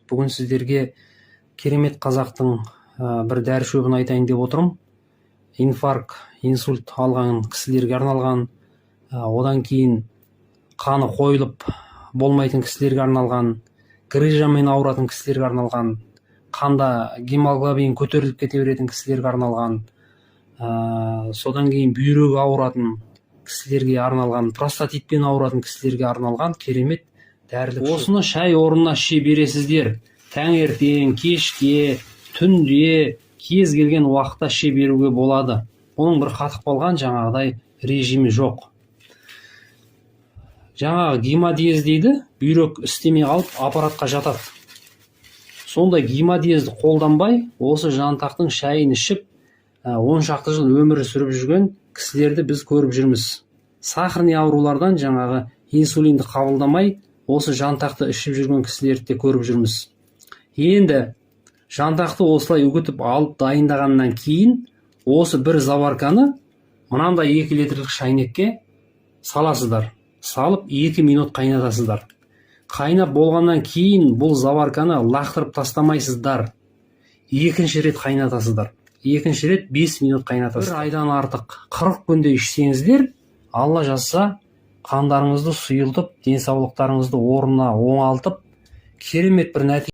Бүгін сіздерге керемет қазақтың бір дәрі шөбін айтайын деп отырмын. Инфаркт, инсульт алған кісілерге арналған, одан кейін қаны қойылып болмайтын кісілерге арналған, грыжамен ауыратын кісілерге арналған, қанда гемоглобин көтеріліп кете беретін кісілерге арналған, содан кейін бүйрегі ауыратын кісілерге арналған, простатитпен ауыратын кісілерге арналған керемет дәрілік шөп. Осыны шай орнына іше бересіздер. Таңертең, кешке, түнде, кез келген уақытта іше беруге болады. Оның бір қатып қалған жаңағыдай режимі жоқ. Жаңағы гемодиез дейді, бүйрек істемей қалып аппаратқа жатады. Сондай гемодиезді қолданбай, осы жантақтың шайын ішіп, 10 шақты жыл өмір сүріп жүрген кісілерді біз көріп жүрміз. Сахарный аурулардан жаңағы инсулинді қабылдамай, осы жантақты ішіп жүрген кісілерді де көріп жүрміз. Енді жантақты осылай үгітіп алып дайындағаннан кейін, осы бір заварканы мынандай 2 литрлік шайнекке саласыздар. Салып 2 минут қайнатасыздар. Қайнап болғаннан кейін бұл заварканы лақтырып тастамайсыздар. Екінші рет қайнатасыздар. Екінші рет 5 минут қайнатасыздар. Бір айдан артық 40 күнде ішсеңіздер, Алла жазса, қандарыңызды сұйылтып, денсаулықтарыңызды орнына оңалтып, керемет бір нәтиже